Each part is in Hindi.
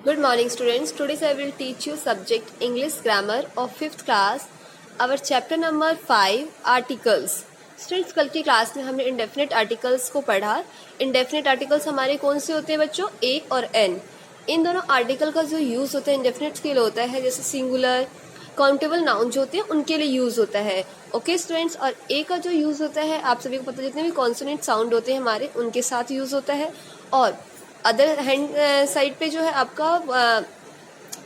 Good morning students. Today I will teach you subject English grammar of 5th class. Our chapter number 5 articles. Students कल की क्लास में हमने indefinite articles को पढ़ा. Indefinite articles हमारे कौन से होते हैं बच्चों? A और N. इन दोनों आर्टिकल का जो यूज होता है indefinite के लिए होता है, जैसे सिंगुलर काउंटेबल नाउन जो होते हैं उनके लिए यूज होता है. ओके स्टूडेंट्स, और ए का जो यूज होता है आप सभी को पता, जितने भी कॉन्सोनेंट साउंड होते हैं हमारे उनके साथ यूज होता है. और अदर हैंड साइड पे जो है आपका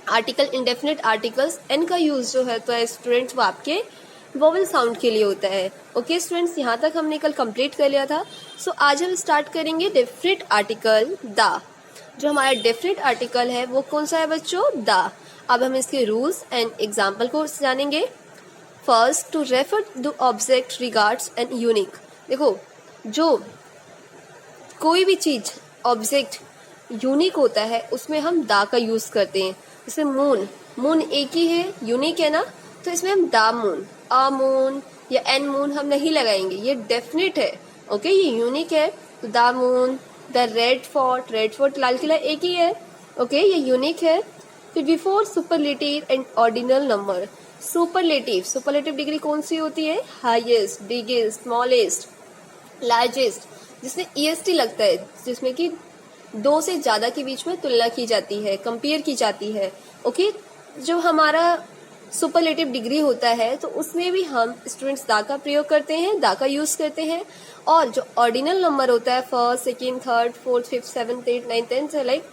आर्टिकल इंडेफिनिट आर्टिकल्स एन का यूज जो है तो स्टूडेंट्स वो आपके वोवेल साउंड के लिए होता है. ओके स्टूडेंट्स, यहाँ तक हमने कल कंप्लीट कर लिया था. सो आज हम स्टार्ट करेंगे डेफिनेट आर्टिकल द. जो हमारा डेफिनेट आर्टिकल है वो कौन सा है बच्चों? द. अब हम इसके रूल्स एंड एग्जाम्पल को जानेंगे. First, to refer the object regards and unique. देखो, जो कोई भी चीज ऑब्जेक्ट यूनिक होता है उसमें हम दा का यूज करते हैं. जैसे मून, मून एक ही है, यूनिक है ना, तो इसमें हम दा मून, अ मून या एन मून हम नहीं लगाएंगे, ये डेफिनेट है. ओके, ये यूनिक है तो the moon. The red fort, red fort लाल किला एक ही है. ओके, ये यूनिक है. फिर before superlative and ordinal number. Superlative, superlative degree कौन सी होती है? हाईएस्ट, बिगेस्ट, स्मॉलेस्ट, लार्जेस्ट, जिसमें ईएसटी लगता है, जिसमें कि दो से ज्यादा के बीच में तुलना की जाती है, कंपेयर की जाती है. ओके, जो हमारा सुपरलेटिव डिग्री होता है तो उसमें भी हम स्टूडेंट्स दा का प्रयोग करते हैं, दा का यूज करते हैं. और जो ऑर्डिनल नंबर होता है, first, second, third, fourth, fifth, seventh, eight, ninth, tenth, like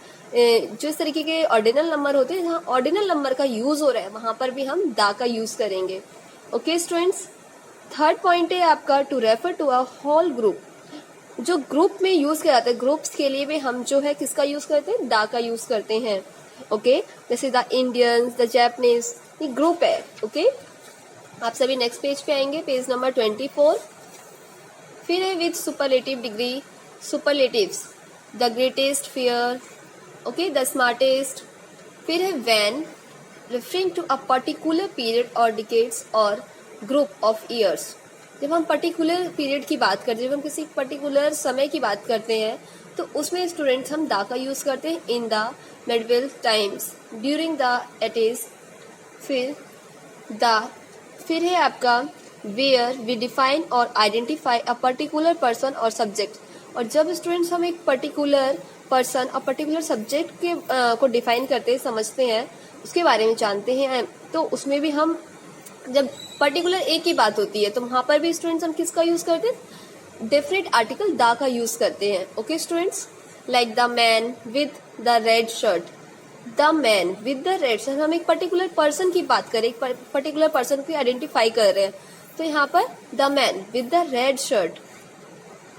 जिस तरीके के ऑर्डिनल नंबर होते हैं, जहाँ ऑर्डिनल नंबर का यूज हो रहा है वहां पर भी हम दा का यूज करेंगे. ओके स्टूडेंट्स, थर्ड पॉइंट है आपका to refer to a whole group. जो ग्रुप में यूज किया जाता है, ग्रुप्स के लिए भी हम जो है किसका यूज करते हैं? दा का यूज करते हैं. ओके, जैसे द इंडियंस, द जापानीज, ये ग्रुप है. ओके, आप सभी नेक्स्ट पेज पे आएंगे, पेज नंबर 24. फिर है with superlative degree, superlatives, the greatest, fair, okay, the smartest. फिर है when, referring to a particular period और डिकेड्स और ग्रुप ऑफ ईयर्स. जब हम पर्टिकुलर पीरियड की बात करते हैं, जब हम किसी पर्टिकुलर समय की बात करते हैं तो उसमें स्टूडेंट्स हम दा का यूज करते हैं. In the medieval times, during the ages. फिर द, फिर है आपका वेयर वी डिफाइन और आइडेंटिफाई अ पर्टिकुलर पर्सन और सब्जेक्ट. और जब स्टूडेंट्स हम एक पर्टिकुलर पर्सन और पर्टिकुलर सब्जेक्ट के को डिफाइन करते हैं, समझते हैं, उसके बारे में जानते हैं, तो उसमें भी हम जब पर्टिकुलर एक की बात होती है तो वहां पर भी स्टूडेंट्स हम किसका यूज करते हैं? डेफिनेट आर्टिकल दा का यूज करते हैं. Okay students, like the man with the red shirt. The man with the red shirt, हम एक पर्टिकुलर पर्सन की बात करें, एक पर्टिकुलर पर्सन को आइडेंटिफाई कर रहे हैं, तो यहाँ पर the man with the red shirt.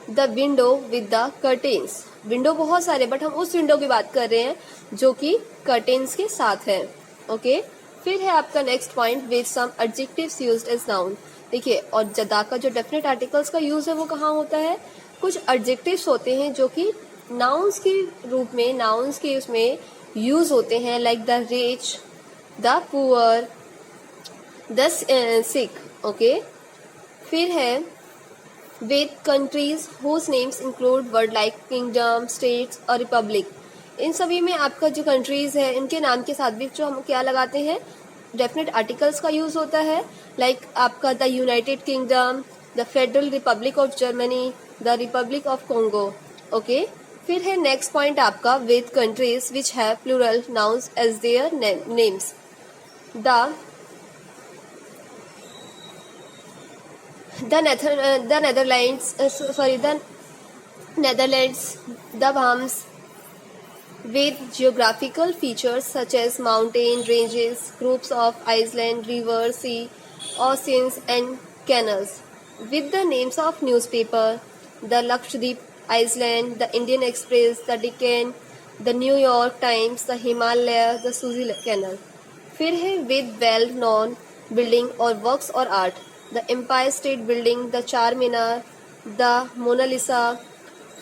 The window with the curtains. Window बहुत सारे, बट हम उस विंडो की बात कर रहे हैं जो कि कर्टेन्स के साथ है. ओके, फिर है आपका next point with some adjectives used as noun. देखिए, और दा का जो डेफिनेट आर्टिकल्स का यूज है वो कहाँ होता है? कुछ एडजेक्टिव्स होते हैं जो कि नाउन्स के रूप में, नाउन्स के उसमें यूज होते हैं, like the rich, the poor, the sick. Okay, फिर है with countries whose names include word like kingdom, states और रिपब्लिक. इन सभी में आपका जो कंट्रीज है इनके नाम के साथ भी जो हम क्या लगाते हैं? डेफिनेट आर्टिकल्स का यूज होता है, लाइक आपका the United Kingdom, the Federal Republic of Germany, the Republic of Congo. Okay, फिर है नेक्स्ट पॉइंट आपका with countries which have plural nouns as their names. The Netherlands, the Bahamas, with geographical features such as mountain ranges, groups of island, rivers, sea, oceans and canals. With the names of newspaper, the Lakshadweep Island, the Indian Express, the Deccan, the New York Times, the Himalaya, the Suez Canal. फिर है with well known building or works or art, the Empire State Building, the Charminar, the Mona Lisa.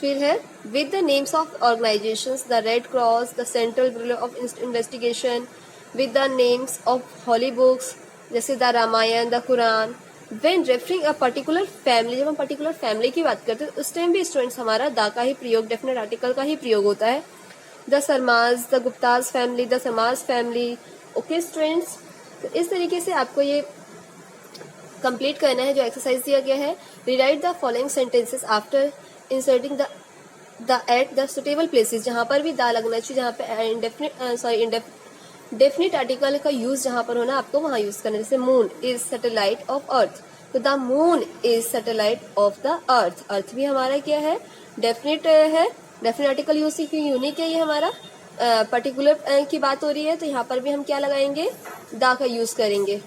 फिर है with the names of organizations, the Red Cross, the Central Bureau of Investigation, with the names of holy books जैसे the Ramayana, the Quran. when referring a particular family, जब हम पर्टिकुलर फैमिली की बात करते हैं उस टाइम भी स्टूडेंट्स हमारा दा का ही प्रयोग, डेफिनेट आर्टिकल का ही प्रयोग होता है. The Sharmas, the Guptas family, the Samaj family. Okay students, तो इस तरीके से आपको ये कंप्लीट करना है जो एक्सरसाइज दिया गया है। Rewrite the following sentences after inserting the at the suitable places, जहां पर भी द लगना चाहिए, जहां पे डेफिनेट आर्टिकल का यूज जहां पर होना आपको वहां यूज करना है। जैसे moon is satellite of earth, तो the moon is satellite of the earth. Earth भी हमारा क्या है, डेफिनेट है, डेफिनेट आर्टिकल यूज की यूनिक है, ये हमारा पर्टिकुलर की बात हो रही है, तो यहाँ पर भी हम क्या लगाएंगे, द का यूज करेंगे।